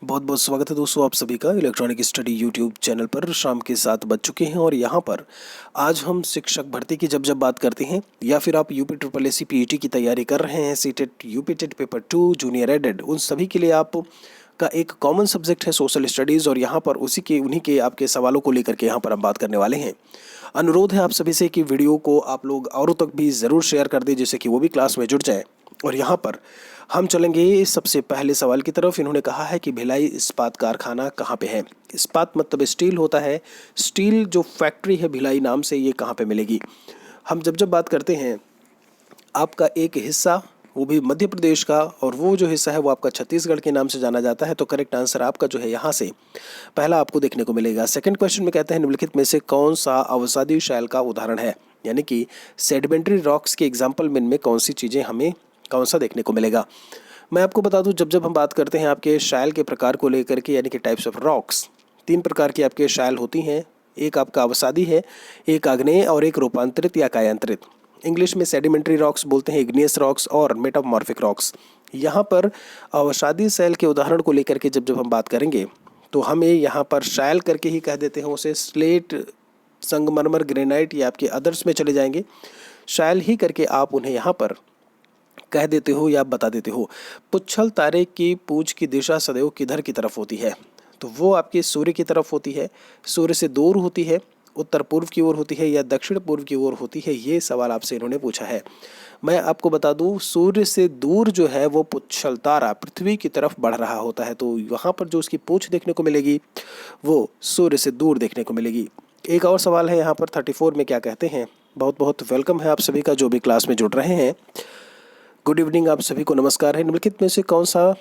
बहुत बहुत स्वागत है दोस्तों आप सभी का इलेक्ट्रॉनिक स्टडी यूट्यूब चैनल पर। शाम के 7 बज चुके हैं और यहाँ पर आज हम शिक्षक भर्ती की जब बात करते हैं या फिर आप UP triple S C PET की तैयारी कर रहे हैं, CTET UP TET paper 2 junior aided, उन सभी के लिए आप का एक कॉमन सब्जेक्ट है सोशल स्टडीज़। और यहाँ पर उन्हीं के आपके सवालों को लेकर के यहाँ पर हम बात करने वाले हैं। अनुरोध है आप सभी से कि वीडियो को आप लोग औरों तक भी ज़रूर शेयर कर दें जिससे कि वो भी क्लास में जुड़ जाए। और यहाँ पर हम चलेंगे सबसे पहले सवाल की तरफ। इन्होंने कहा है कि भिलाई इस्पात कारखाना कहाँ पे है। इस्पात मतलब स्टील होता है। स्टील जो फैक्ट्री है भिलाई नाम से, ये कहाँ पे मिलेगी। हम जब बात करते हैं आपका एक हिस्सा वो भी मध्य प्रदेश का, और वो जो हिस्सा है वो आपका छत्तीसगढ़ के नाम से जाना जाता है। तो करेक्ट आंसर आपका जो है यहाँ से पहला आपको देखने को मिलेगा। सेकंड क्वेश्चन में कहते हैं निम्नलिखित में से कौन सा अवसादी शैल का उदाहरण है, यानी कि सेडिमेंट्री रॉक्स के एग्जाम्पल में इनमें कौन सी चीज़ें हमें कौन सा देखने को मिलेगा। मैं आपको बता दूं जब हम बात करते हैं आपके शैल के प्रकार को लेकर के, यानी कि टाइप्स ऑफ रॉक्स, 3 प्रकार की आपके शैल होती हैं। एक आपका अवसादी है, एक आग्नेय और एक रूपांतरित या कायांतरित। इंग्लिश में सेडिमेंट्री रॉक्स बोलते हैं, इग्नियस रॉक्स और मेटामॉर्फिक रॉक्स। यहाँ पर अवसादी शैल के उदाहरण को लेकर के जब हम बात करेंगे तो हमें यहाँ पर शैल करके ही कह देते हैं उसे। स्लेट, संगमरमर, ग्रेनाइट या आपके अदर्स में चले जाएंगे, शैल ही करके आप उन्हें यहाँ पर कह देते हो या बता देते हो। पुच्छल तारे की पूंछ की दिशा सदैव किधर की तरफ होती है, तो वो आपके सूर्य की तरफ होती है, सूर्य से दूर होती है, उत्तर पूर्व की ओर होती है या दक्षिण पूर्व की ओर होती है। ये सवाल आपसे इन्होंने पूछा है। मैं आपको बता दूं सूर्य से दूर जो है वो पुच्छल तारा पृथ्वी की तरफ बढ़ रहा होता है, तो यहाँ पर जो उसकी पूंछ देखने को मिलेगी वो सूर्य से दूर देखने को मिलेगी। एक और सवाल है यहाँ पर 34 में क्या कहते हैं। बहुत बहुत वेलकम है आप सभी का जो भी क्लास में जुड़ रहे हैं। गुड इवनिंग आप सभी को, नमस्कार है। निम्नलिखित में से कौन सा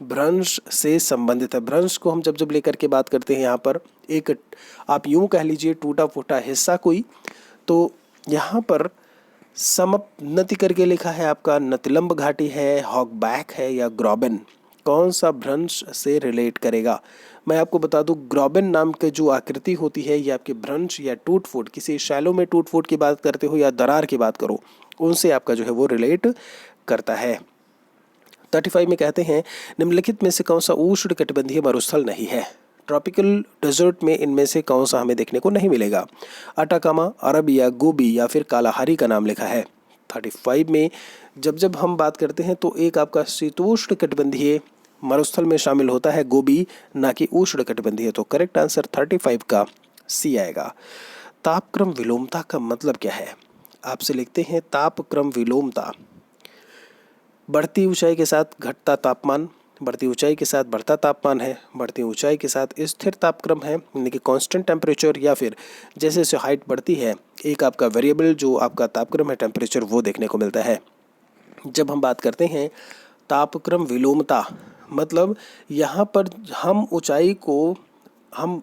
भ्रंश से संबंधित है। भ्रंश को हम जब लेकर के बात करते हैं यहाँ पर एक, आप यूं कह लीजिए टूटा फूटा हिस्सा कोई, तो यहाँ पर समोन्नति करके लिखा है आपका नतिलंब घाटी है, हॉगबैक है या ग्रॉबेन। कौन सा भ्रंश से रिलेट करेगा। मैं आपको बता दूं ग्रॉबेन नाम के जो आकृति होती है ये आपके भ्रंश या टूट फूट, किसी शैलों में टूट फूट की बात करते हो या दरार की बात करो, उनसे आपका जो है वो रिलेट करता है। 35 में कहते हैं निम्नलिखित में से कौन सा उष्णकटिबंधीय मरुस्थल नहीं है। ट्रॉपिकल डेजर्ट में इनमें से कौन सा हमें देखने को नहीं मिलेगा। अटाकामा, अरबिया, गोबी या फिर कालाहारी का नाम लिखा है। 35 में जब हम बात करते हैं तो एक आपका शीतोष्णकटिबंधीय मरुस्थल में शामिल होता है गोबी, ना कि उष्णकटिबंधीय। तो करेक्ट आंसर 35 का सी आएगा। तापक्रम विलोमता का मतलब क्या है। आपसे लिखते हैं तापक्रम विलोमता, बढ़ती ऊंचाई के साथ घटता तापमान, बढ़ती ऊंचाई के साथ बढ़ता तापमान है, बढ़ती ऊंचाई के साथ स्थिर तापक्रम है यानी कि कांस्टेंट टेम्परेचर, या फिर जैसे जैसे हाइट बढ़ती है एक आपका वेरिएबल जो आपका तापक्रम है टेम्परेचर वो देखने को मिलता है। जब हम बात करते हैं तापक्रम विलोमता, मतलब यहाँ पर हम ऊंचाई को हम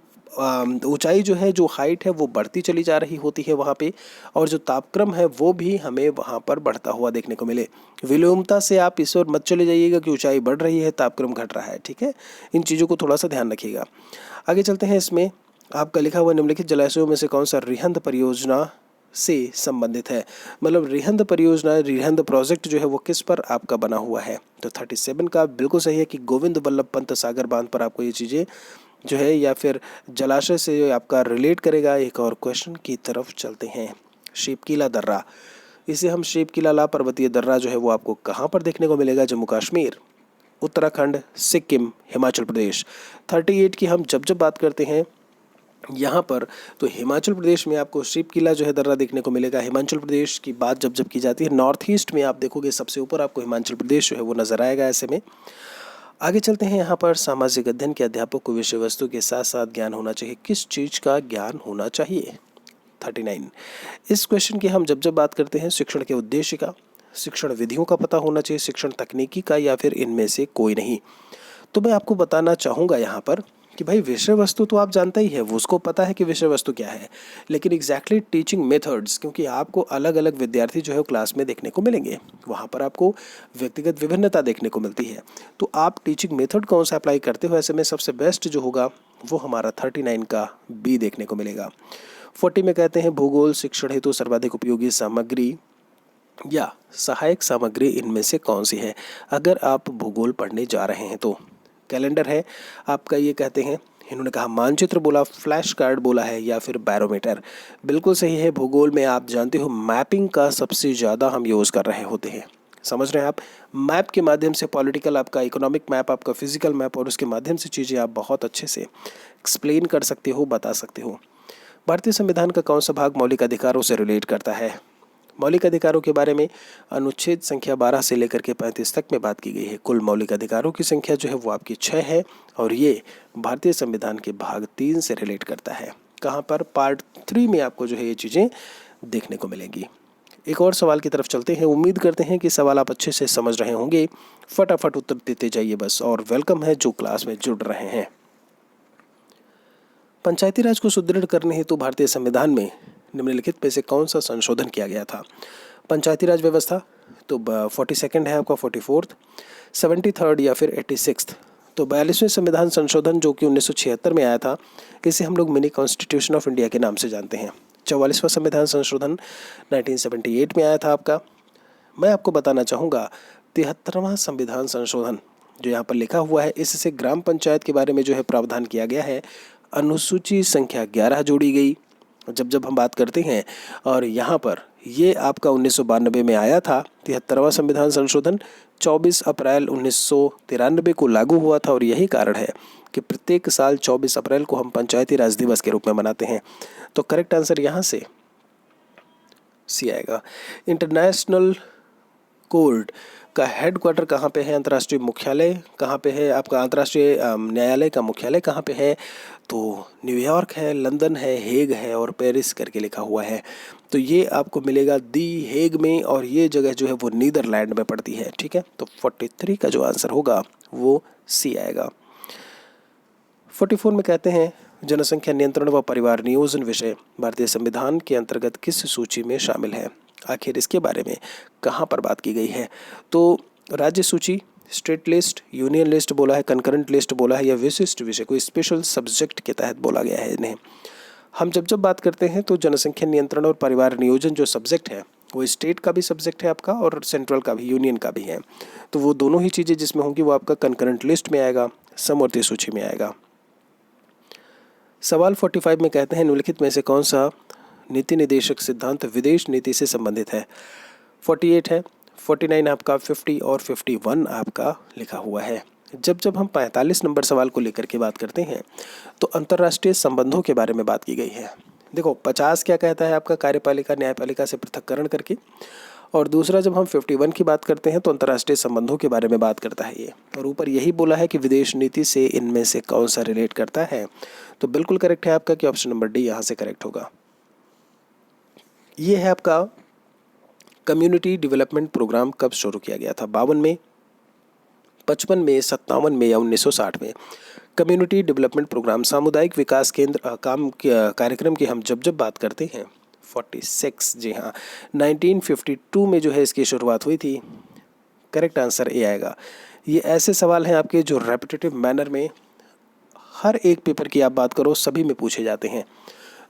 ऊंचाई जो है, जो हाइट है वो बढ़ती चली जा रही होती है वहाँ पे, और जो तापक्रम है वो भी हमें वहाँ पर बढ़ता हुआ देखने को मिले। विलोमता से आप इस ओर मत चले जाइएगा कि ऊंचाई बढ़ रही है तापक्रम घट रहा है, ठीक है। इन चीज़ों को थोड़ा सा ध्यान रखिएगा। आगे चलते हैं। इसमें आपका लिखा हुआ निम्नलिखित जलाशयों में से कौन सा रिहंद परियोजना से संबंधित है। मतलब रिहंद परियोजना, रिहंद प्रोजेक्ट जो है वो किस पर आपका बना हुआ है। तो 37 का बिल्कुल सही है कि गोविंद वल्लभ पंत सागर बांध पर आपको ये चीज़ें जो है या फिर जलाशय से आपका रिलेट करेगा। एक और क्वेश्चन की तरफ चलते हैं। शिपकीला दर्रा, इसे हम शिपकीला ला पर्वतीय दर्रा जो है वो आपको कहाँ पर देखने को मिलेगा। जम्मू कश्मीर, उत्तराखंड, सिक्किम, हिमाचल प्रदेश। 38 की हम जब बात करते हैं यहाँ पर, तो हिमाचल प्रदेश में आपको शिपकीला जो है दर्रा देखने को मिलेगा। हिमाचल प्रदेश की बात जब की जाती है, नॉर्थ ईस्ट में आप देखोगे सबसे ऊपर आपको हिमाचल प्रदेश जो है वो नजर आएगा ऐसे में। आगे चलते हैं। यहाँ पर सामाजिक अध्ययन के अध्यापक को विषय वस्तु के साथ साथ ज्ञान होना चाहिए। किस चीज़ का ज्ञान होना चाहिए। 39 इस क्वेश्चन की हम जब बात करते हैं शिक्षण के उद्देश्य का, शिक्षण विधियों का पता होना चाहिए, शिक्षण तकनीकी का, या फिर इनमें से कोई नहीं। तो मैं आपको बताना चाहूँगा यहाँ पर कि भाई विषय वस्तु तो आप जानता ही है, वो उसको पता है कि विषय वस्तु क्या है, लेकिन एग्जैक्टली टीचिंग मेथड्स, क्योंकि आपको अलग अलग विद्यार्थी जो है क्लास में देखने को मिलेंगे, वहाँ पर आपको व्यक्तिगत विभिन्नता देखने को मिलती है। तो आप टीचिंग मेथड कौन सा अप्लाई करते हो, ऐसे में सबसे बेस्ट जो होगा वो हमारा 39 का बी देखने को मिलेगा। 40 में कहते हैं भूगोल शिक्षण हेतु सर्वाधिक उपयोगी सामग्री या सहायक सामग्री इनमें से कौन सी है। अगर आप भूगोल पढ़ने जा रहे हैं तो कैलेंडर है आपका, ये कहते हैं। इन्होंने कहा मानचित्र बोला, फ्लैश कार्ड बोला है या फिर बैरोमीटर। बिल्कुल सही है। भूगोल में आप जानते हो मैपिंग का सबसे ज़्यादा हम यूज़ कर रहे होते हैं। समझ रहे हैं आप? मैप के माध्यम से पॉलिटिकल आपका, इकोनॉमिक मैप आपका, फिजिकल मैप, और उसके माध्यम से चीज़ें आप बहुत अच्छे से एक्सप्लेन कर सकते हो, बता सकते हो। भारतीय संविधान का कौन सा भाग मौलिक अधिकारों से रिलेट करता है? मौलिक अधिकारों के बारे में अनुच्छेद संख्या 12 से लेकर के 35 तक में बात की गई है। कुल मौलिक अधिकारों की संख्या जो है वो आपकी 6 है, और ये भारतीय संविधान के भाग 3 से रिलेट करता है। कहाँ पर? पार्ट 3 में आपको जो है ये चीज़ें देखने को मिलेंगी। एक और सवाल की तरफ चलते हैं। उम्मीद करते हैं कि सवाल आप अच्छे से समझ रहे होंगे। फटाफट उत्तर देते जाइए बस, और वेलकम है जो क्लास में जुड़ रहे हैं। पंचायती राज को सुदृढ़ करने हेतु भारतीय संविधान में निम्नलिखित में से कौन सा संशोधन किया गया था? पंचायती राज व्यवस्था तो 42nd है आपका, 44th, 73rd या फिर 86th। तो 42वें संविधान संशोधन जो कि 1976 में आया था, इसे हम लोग मिनी कॉन्स्टिट्यूशन ऑफ इंडिया के नाम से जानते हैं। 44वां संविधान संशोधन 1978 में आया था आपका। मैं आपको बताना चाहूँगा 73वां संविधान संशोधन जो यहाँ पर लिखा हुआ है, इससे ग्राम पंचायत के बारे में जो है प्रावधान किया गया है। अनुसूची संख्या 11 जोड़ी गई जब हम बात करते हैं, और यहाँ पर ये आपका 1992 में आया था। 73वां संविधान संशोधन 24 अप्रैल 1993 को लागू हुआ था, और यही कारण है कि प्रत्येक साल 24 अप्रैल को हम पंचायती राज दिवस के रूप में मनाते हैं। तो करेक्ट आंसर यहाँ से सी आएगा। इंटरनेशनल कोर्ट का हेडक्वार्टर कहाँ पे है? अंतर्राष्ट्रीय मुख्यालय कहाँ पे है आपका? अंतर्राष्ट्रीय न्यायालय का मुख्यालय कहाँ पे है? तो न्यूयॉर्क है, लंदन है, हेग है और पेरिस करके लिखा हुआ है। तो ये आपको मिलेगा दी हेग में, और ये जगह जो है वो नीदरलैंड में पड़ती है। ठीक है, तो 43 का जो आंसर होगा वो सी आएगा। 44 में कहते हैं जनसंख्या नियंत्रण व परिवार नियोजन विषय भारतीय संविधान के अंतर्गत किस सूची में शामिल है? आखिर इसके बारे में कहाँ पर बात की गई है? तो राज्य सूची, स्टेट लिस्ट, यूनियन लिस्ट बोला है, कंकरेंट लिस्ट बोला है, या विशिष्ट विषय, कोई स्पेशल सब्जेक्ट के तहत बोला गया है इन्हें। हम जब बात करते हैं तो जनसंख्या नियंत्रण और परिवार नियोजन जो सब्जेक्ट है वो स्टेट का भी सब्जेक्ट है आपका, और सेंट्रल का भी, यूनियन का भी है। तो वो दोनों ही चीज़ें जिसमें होंगी वो आपका कंकरेंट लिस्ट में आएगा, समवर्ती सूची में आएगा। सवाल 45 में कहते हैं निम्नलिखित में से कौन सा नीति निदेशक सिद्धांत विदेश नीति से संबंधित है? 48 है, 49 आपका, 50 और 51 आपका लिखा हुआ है। जब हम 45 नंबर सवाल को लेकर के बात करते हैं तो अंतर्राष्ट्रीय संबंधों के बारे में बात की गई है। देखो 50 क्या कहता है आपका? कार्यपालिका न्यायपालिका से पृथक्करण करके, और दूसरा जब हम 51 की बात करते हैं तो अंतर्राष्ट्रीय संबंधों के बारे में बात करता है ये, और ऊपर यही बोला है कि विदेश नीति से इनमें से कौन सा रिलेट करता है? तो बिल्कुल करेक्ट है आपका कि ऑप्शन नंबर डी यहाँ से करेक्ट होगा। ये है आपका कम्युनिटी डेवलपमेंट प्रोग्राम कब शुरू किया गया था? 52 में, 55 में, 57 में या 1960 में? कम्युनिटी डेवलपमेंट प्रोग्राम, सामुदायिक विकास केंद्र कार्यक्रम की हम जब बात करते हैं 46, जी हाँ, 1952 में जो है इसकी शुरुआत हुई थी। करेक्ट आंसर ए आएगा। ये ऐसे सवाल हैं आपके जो रेपिटेटिव मैनर में हर एक पेपर की आप बात करो सभी में पूछे जाते हैं।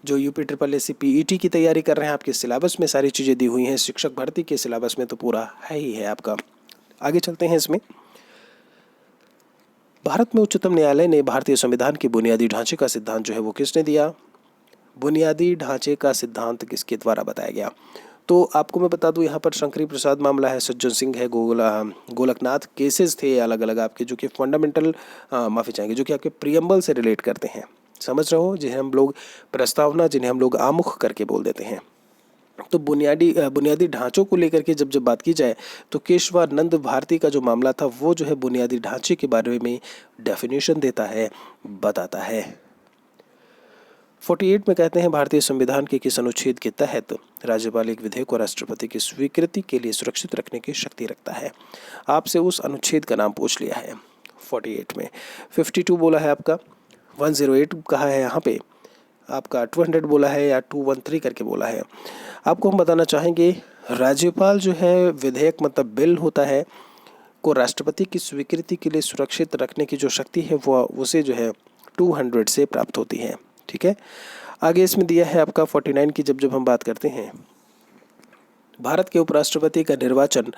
जो UPSSC PET की तैयारी कर रहे हैं, आपके सिलेबस में सारी चीज़ें दी हुई हैं। शिक्षक भर्ती के सिलेबस में तो पूरा है ही है आपका। आगे चलते हैं। इसमें भारत में उच्चतम न्यायालय ने भारतीय संविधान के बुनियादी ढांचे का सिद्धांत जो है वो किसने दिया? बुनियादी ढांचे का सिद्धांत किसके द्वारा बताया गया? तो आपको मैं बता दूं, यहाँ पर शंकरी प्रसाद मामला है, सज्जन सिंह है, गोलकनाथ केसेस थे अलग अलग आपके, जो कि फंडामेंटल माफ़ी चाहेंगे, जो कि आपके प्रियम्बल से रिलेट करते हैं। समझ रहे हो? जिन्हें हम लोग प्रस्तावना, जिन्हें हम लोग आमुख करके बोल देते हैं। तो बुनियादी ढांचों को लेकर के जब बात की जाए तो केशवानंद भारती का जो मामला था वो जो है बुनियादी ढांचे के बारे में डेफिनेशन देता है, बताता है। 48 में कहते हैं भारतीय संविधान के किस अनुच्छेद के तहत राज्यपाल एक विधेयक को राष्ट्रपति की स्वीकृति के लिए सुरक्षित रखने की शक्ति रखता है? आपसे उस अनुच्छेद का नाम पूछ लिया है 48 में। 52 बोला है आपका, 108 कहा है यहाँ पे आपका, 200 बोला है या 213 करके बोला है। आपको हम बताना चाहेंगे राज्यपाल जो है विधेयक मतलब बिल होता है को राष्ट्रपति की स्वीकृति के लिए सुरक्षित रखने की जो शक्ति है वो उसे जो है 200 से प्राप्त होती है। ठीक है, आगे इसमें दिया है आपका 49 की जब हम बात करते हैं भारत के उपराष्ट्रपति का निर्वाचन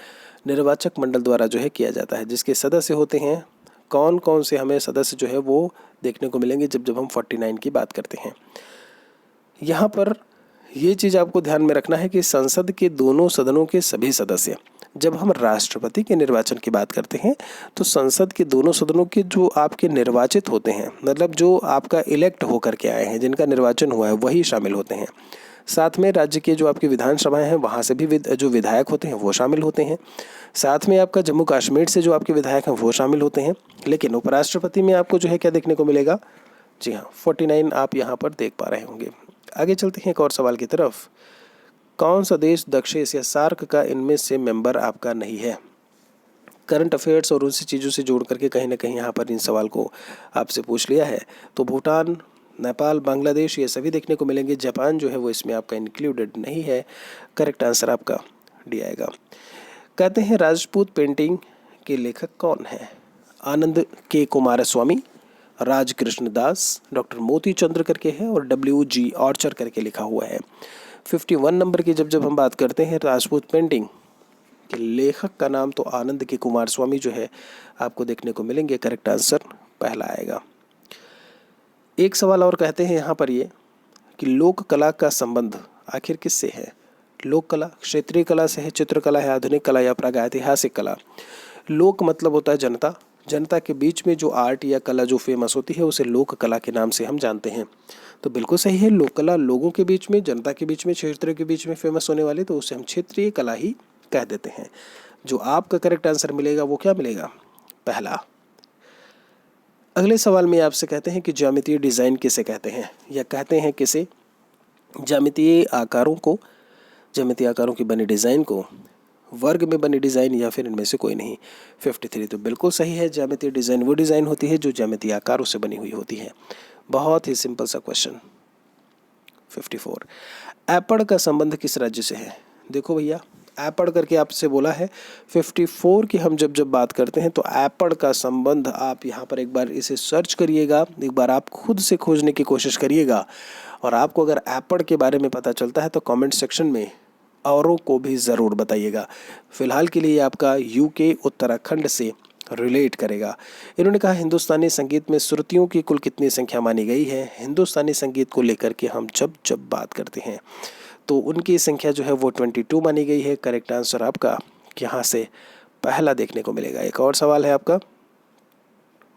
निर्वाचक मंडल द्वारा जो है किया जाता है, जिसके सदस्य होते हैं कौन कौन से हमें सदस्य जो है वो देखने को मिलेंगे जब जब हम 49 की बात करते हैं। यहाँ पर ये चीज़ आपको ध्यान में रखना है कि संसद के दोनों सदनों के सभी सदस्य, जब हम राष्ट्रपति के निर्वाचन की बात करते हैं तो संसद के दोनों सदनों के जो आपके निर्वाचित होते हैं, मतलब जो आपका इलेक्ट होकर के आए हैं, जिनका निर्वाचन हुआ है, वही शामिल होते हैं। साथ में राज्य के जो आपकी विधानसभाएं हैं वहाँ से भी जो विधायक होते हैं वो शामिल होते हैं। साथ में आपका जम्मू कश्मीर से जो आपके विधायक हैं वो शामिल होते हैं। लेकिन उपराष्ट्रपति में आपको जो है क्या देखने को मिलेगा, जी हाँ 49 आप यहाँ पर देख पा रहे होंगे। आगे चलते हैं एक और सवाल की तरफ। कौन सा देश दक्षिण एशिया सार्क का इनमें से मेंबर आपका नहीं है? करंट अफेयर्स और उनसी चीज़ों से जोड़ करके कहीं ना कहीं यहाँ पर इन सवाल को आपसे पूछ लिया है। तो भूटान, नेपाल, बांग्लादेश ये सभी देखने को मिलेंगे। जापान जो है वो इसमें आपका इंक्लूडेड नहीं है। करेक्ट आंसर आपका डी आएगा। कहते हैं राजपूत पेंटिंग के लेखक कौन है? आनंद के कुमारस्वामी, राजकृष्ण दास, डॉक्टर मोती चंद्र करके है और WG ऑर्चर करके लिखा हुआ है। 51 नंबर की जब हम बात करते हैं राजपूत पेंटिंग के लेखक का नाम, तो आनंद के कुमारस्वामी जो है आपको देखने को मिलेंगे। करेक्ट आंसर पहला आएगा। एक सवाल और कहते हैं यहाँ पर ये कि लोक कला का संबंध आखिर किससे है? लोक कला क्षेत्रीय कला से है, चित्रकला है, आधुनिक कला या प्रागैतिहासिक कला? लोक मतलब होता है जनता, जनता के बीच में जो आर्ट या कला जो फेमस होती है उसे लोक कला के नाम से हम जानते हैं। तो बिल्कुल सही है, लोक कला लोगों के बीच में, जनता के बीच में, क्षेत्र के बीच में फेमस होने वाली, तो उसे हम क्षेत्रीय कला ही कह देते हैं। जो आपका करेक्ट आंसर मिलेगा वो क्या मिलेगा? पहला। अगले सवाल में आपसे कहते हैं कि ज्यामितीय डिज़ाइन किसे कहते हैं, या कहते हैं किसे? ज्यामितीय आकारों को, ज्यामितीय आकारों की बनी डिज़ाइन को, वर्ग में बनी डिज़ाइन, या फिर इनमें से कोई नहीं। 53 तो बिल्कुल सही है। ज्यामितीय डिज़ाइन वो डिज़ाइन होती है जो ज्यामितीय आकारों से बनी हुई होती है। बहुत ही सिंपल सा क्वेश्चन। 54 एपड़ का संबंध किस राज्य से है? देखो भैया, एपड़ करके आपसे बोला है। 54 की हम जब बात करते हैं तो एपड़ का संबंध आप यहाँ पर एक बार इसे सर्च करिएगा, एक बार आप खुद से खोजने की कोशिश करिएगा, और आपको अगर एपड़ के बारे में पता चलता है तो कमेंट सेक्शन में औरों को भी ज़रूर बताइएगा। फिलहाल के लिए आपका UK उत्तराखंड से रिलेट करेगा। इन्होंने कहा हिंदुस्तानी संगीत में श्रुतियों की कुल कितनी संख्या मानी गई है? हिंदुस्तानी संगीत को लेकर के हम जब बात करते हैं तो उनकी संख्या जो है वो 22 मानी गई है। करेक्ट आंसर आपका यहाँ से पहला देखने को मिलेगा। एक और सवाल है आपका,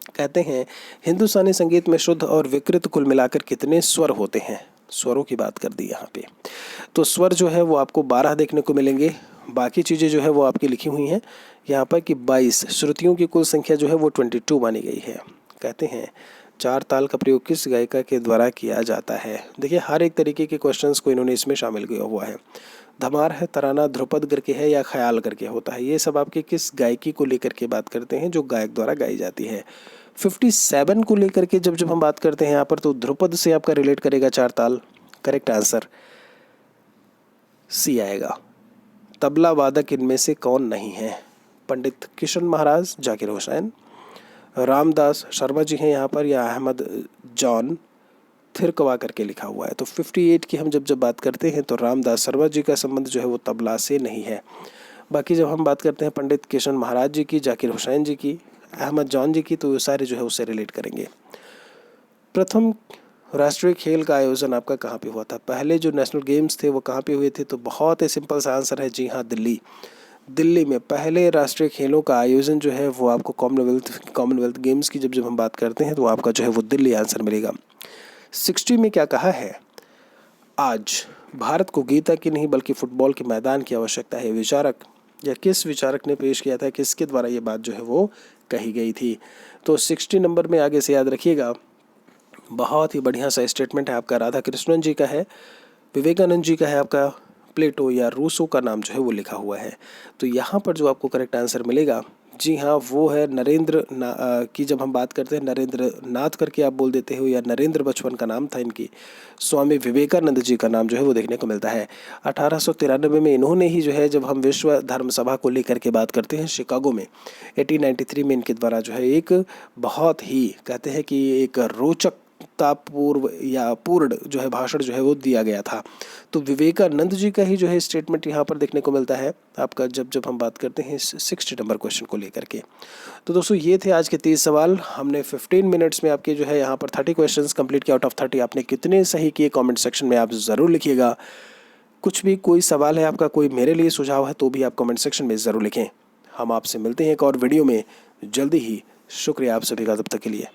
कहते हैं हिंदुस्तानी संगीत में शुद्ध और विकृत कुल मिलाकर कितने स्वर होते हैं? स्वरों की बात कर दी यहाँ पे, तो स्वर जो है वो आपको 12 देखने को मिलेंगे। बाकी चीज़ें जो है वो आपकी लिखी हुई हैं यहाँ पर कि 22। श्रुतियों की कुल संख्या जो है वो 22 मानी गई है। कहते हैं 4 ताल का प्रयोग किस गायिका के द्वारा किया जाता है? देखिए हर एक तरीके के क्वेश्चंस को इन्होंने इसमें शामिल किया हुआ है। धमार है, तराना, ध्रुपद करके है, या ख्याल करके होता है। ये सब आपके किस गायकी को लेकर के बात करते हैं जो गायक द्वारा गाई जाती है। 57 को लेकर के जब हम बात करते हैं यहाँ पर, तो ध्रुपद से आपका रिलेट करेगा 4 ताल। करेक्ट आंसर सी आएगा। तबला वादक इनमें से कौन नहीं है? पंडित किशन महाराज, जाकिर हुसैन, रामदास शर्मा जी हैं यहाँ पर, या अहमद जॉन थिरकवा करके लिखा हुआ है। तो 58 की हम जब बात करते हैं तो रामदास शर्मा जी का संबंध जो है वो तबला से नहीं है। बाकी जब हम बात करते हैं पंडित किशन महाराज जी की, जाकिर हुसैन जी की, अहमद जॉन जी की, तो सारे जो है उससे रिलेट करेंगे। प्रथम राष्ट्रीय खेल का आयोजन आपका कहाँ पे हुआ था? पहले जो नेशनल गेम्स थे वो कहाँ पे हुए थे? तो बहुत ही सिंपल सा आंसर है, जी हाँ दिल्ली में पहले राष्ट्रीय खेलों का आयोजन जो है वो आपको कॉमनवेल्थ गेम्स की जब हम बात करते हैं तो आपका जो है वो दिल्ली आंसर मिलेगा। 60 में क्या कहा है? आज भारत को गीता की नहीं बल्कि फुटबॉल के मैदान की आवश्यकता है। विचारक या किस विचारक ने पेश किया था, किसके द्वारा ये बात जो है वो कही गई थी? तो 60 नंबर में आगे से याद रखिएगा, बहुत ही बढ़िया सा स्टेटमेंट है आपका। राधा कृष्णन जी का है, विवेकानंद जी का है, आपका प्लेटो या रूसो का नाम जो है वो लिखा हुआ है। तो यहाँ पर जो आपको करेक्ट आंसर मिलेगा, जी हाँ वो है नरेंद्र की जब हम बात करते हैं नरेंद्र नाथ करके आप बोल देते हो, या नरेंद्र बचपन का नाम था इनकी। स्वामी विवेकानंद जी का नाम जो है वो देखने को मिलता है। 1893 में इन्होंने ही जो है, जब हम विश्व धर्म सभा को लेकर के बात करते हैं शिकागो में, 1893 में इनके द्वारा जो है एक बहुत ही कहते हैं कि एक रोचक सत्तापूर्व या पूर्ण जो है भाषण जो है वो दिया गया था। तो विवेकानंद जी का ही जो है स्टेटमेंट यहाँ पर देखने को मिलता है आपका, जब हम बात करते हैं 60 नंबर क्वेश्चन को लेकर के। तो दोस्तों ये थे आज के 30 सवाल। हमने 15 मिनट्स में आपके जो है यहाँ पर 30 क्वेश्चंस कंप्लीट किया। आउट ऑफ 30 आपने कितने सही किए कमेंट सेक्शन में आप ज़रूर लिखिएगा। कुछ भी कोई सवाल है आपका, कोई मेरे लिए सुझाव है, तो भी आप कमेंट सेक्शन में ज़रूर लिखें। हम आपसे मिलते हैं एक और वीडियो में जल्दी ही। शुक्रिया आप सभी का तब तक के लिए।